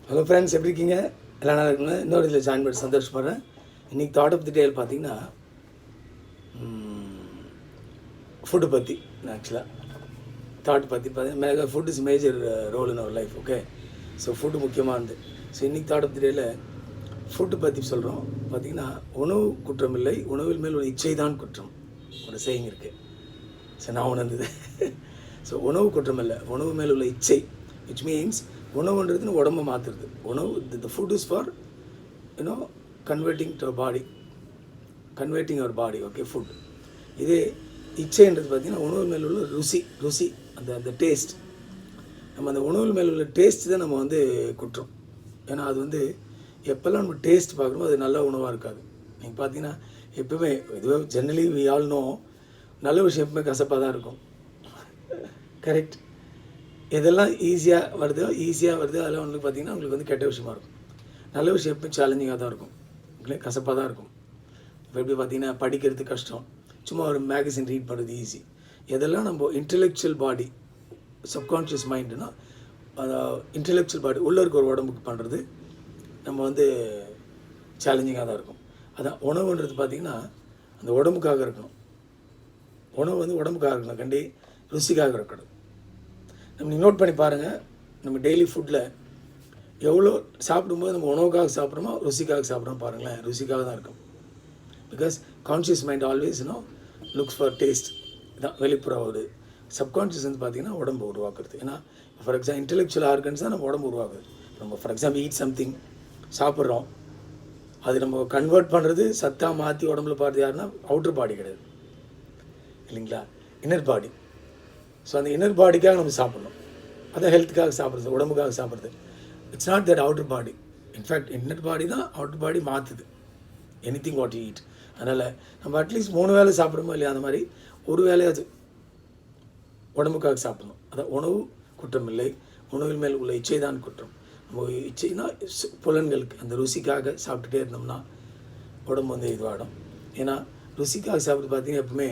Hello friends, எப்படி இருக்கீங்க? எல்லாம் நல்லா இருக்குங்களா? இன்னொரு இதில் ஜாயின் பண்ணி சந்தோஷப்படுறேன். இன்றைக்கி தாட் ஆஃப் தி டே பார்த்தீங்கன்னா ஃபுட்டு பற்றி ஆக்சுவலாக தாட் பற்றி பார்த்தீங்கன்னா food is major role in our life. Okay, so food முக்கியமானது. ஸோ இன்றைக்கி தாட் ஆஃப் தி டேயில் ஃபுட்டு பற்றி சொல்கிறோம். பார்த்திங்கன்னா உணவு குற்றம் இல்லை, உணவில் மேல் ஒரு இச்சை தான் குற்றம், ஒரு செய்யிங் இருக்குது. ஸோ நான் உணர்ந்தது. ஸோ உணவு குற்றம் இல்லை, உணவு மேல் உள்ள இச்சை, விச் மீன்ஸ் உணவுன்றதுன்னு உடம்பை மாற்றுறது. உணவு the food is for you know converting to body, converting our body. Okay, food. இதே இச்சைன்றது பார்த்திங்கன்னா உணவு மேல் உள்ள ருசி அந்த டேஸ்ட். நம்ம அந்த உணவு மேல் உள்ள டேஸ்ட் தான் நம்ம குற்றம். ஏன்னா அது எப்போல்லாம் நம்ம டேஸ்ட் பார்க்குறோமோ அது நல்ல உணவாக இருக்காது. நீங்கள் பார்த்தீங்கன்னா எப்பவுமே இதுவே ஜென்ரலி வி ஆல் நோ, நல்ல விஷயம் எப்பவுமே கசப்பாக தான் இருக்கும். கரெக்ட். எதெல்லாம் ஈஸியாக வருதோ அதெல்லாம் பார்த்திங்கன்னா உங்களுக்கு கெட்ட விஷயமா இருக்கும். நல்ல விஷயம் எப்போ சேலஞ்சிங்காக தான் இருக்கும், உங்களுக்கு கசப்பாக தான் இருக்கும். இப்போ எப்படி பார்த்திங்கன்னா படிக்கிறது கஷ்டம், சும்மா ஒரு மேகசின் ரீட் பண்ணுறது ஈஸி. எதெல்லாம் நம்ம இன்டெலெக்சுவல் பாடி, சப்கான்ஷியஸ் மைண்டுனா இன்டெலெக்சுவல் பாடி உள்ளே இருக்க ஒரு உடம்புக்கு பண்ணுறது நம்ம சேலஞ்சிங்காக தான் இருக்கும். அதான் உணவுன்றது பார்த்திங்கன்னா அந்த உடம்புக்காக இருக்கணும். உணவு உடம்புக்காக இருக்கணும், கண்டி ருசிக்காக இருக்கணும். நம்ம நோட் பண்ணி பாருங்கள், நம்ம டெய்லி ஃபுட்டில் எவ்வளோ சாப்பிடும்போது நம்ம உணவுக்காக சாப்பிட்றோமோ ருசிக்காக சாப்பிட்றோம் பாருங்களேன், ருசிக்காக தான் இருக்கும். Because conscious mind always looks for taste. இதான் வெளிப்புற ஒரு சப்கான்ஷியஸ் பார்த்திங்கன்னா உடம்பு உருவாக்குறது. ஏன்னா ஃபார் எக்ஸாம்பிள் இன்டெலெக்சுவல் ஆர்கன்ஸ் தான் நம்ம உடம்பு உருவாக்குது. நம்ம ஃபார் எக்ஸாம்பிள் ஈட் சம்திங் சாப்பிட்றோம், அது நம்ம கன்வெர்ட் பண்ணுறது சத்தாக மாற்றி உடம்புல பாடுறது யாருன்னா அவுட்டர் பாடி கிடையாது, இல்லைங்களா, இன்னர் பாடி. ஸோ அந்த இன்னர் பாடிக்காக நம்ம சாப்பிட்ணும், அதான் ஹெல்த்துக்காக சாப்பிட்றது, உடம்புக்காக சாப்பிட்றது. It's not that outer body. In fact inner body தான் அவுட்டர் பாடி மாற்றுது, எனிதிங் வாட் யூ ஈட். அதனால் நம்ம அட்லீஸ்ட் 3 வேளை சாப்பிடுமோ இல்லையா, அந்த மாதிரி ஒரு வேலையாவது உடம்புக்காக சாப்பிடணும். அதான் உணவு குற்றம் இல்லை, உணவில் மேல் உள்ள இச்சை தான் குற்றம். நம்ம இச்சைனா புலன்களுக்கு அந்த ருசிக்காக சாப்பிட்டுட்டே இருந்தோம்னா உடம்பு இதுவாகிடும். ஏன்னா ருசிக்காக சாப்பிட்டு பார்த்திங்கன்னா எப்பவுமே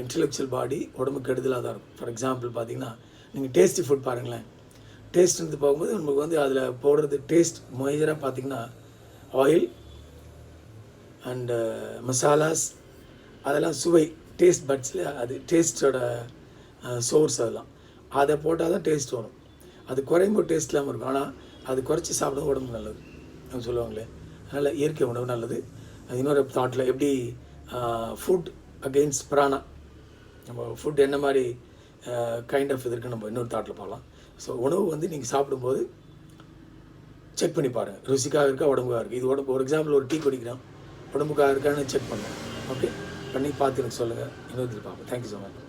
இன்டெலெக்சுவல் பாடி உடம்பு கெடுதலாக தான் இருக்கும். ஃபார் எக்ஸாம்பிள் பார்த்திங்கன்னா நீங்கள் டேஸ்டி ஃபுட் பாருங்களேன். டேஸ்ட்ன்றது பார்க்கும்போது நமக்கு அதில் போடுறது டேஸ்ட் மேஜராக பார்த்திங்கன்னா ஆயில் அண்டு மசாலாஸ், அதெல்லாம் சுவை, டேஸ்ட் பட்ஸில் அது டேஸ்ட்டோட சோர்ஸ். அதெல்லாம் அதை போட்டால் தான் டேஸ்ட் வரும். அது குறையும்போது டேஸ்ட் இல்லாமல் இருக்கும். ஆனால் அது குறைச்சி சாப்பிடும் உடம்பு நல்லது நம்ம சொல்லுவாங்களே. அதனால் இயற்கை உணவு நல்லது. இன்னொரு தாட்டில் எப்படி ஃபுட் அகெயின்ஸ்ட் பிராணா, நம்ம ஃபுட் என்ன மாதிரி கைண்ட் ஆஃப் இது இருக்குன்னு நம்ம இன்னொரு தாட்டில் பார்க்கலாம். ஸோ உணவு நீங்கள் சாப்பிடும்போது செக் பண்ணி பாருங்கள், ருசிக்காக இருக்கா உடம்புக்காக இருக்குது. இது உடம்பு ஒரு எக்ஸாம்பிள் ஒரு டீ குடிக்கிறோம், உடம்புக்காக இருக்கான்னு செக் பண்ணுங்கள். ஓகே, பண்ணி பார்த்து எனக்கு சொல்லுங்கள். இன்னொரு பார்ப்போம். Thank you so much.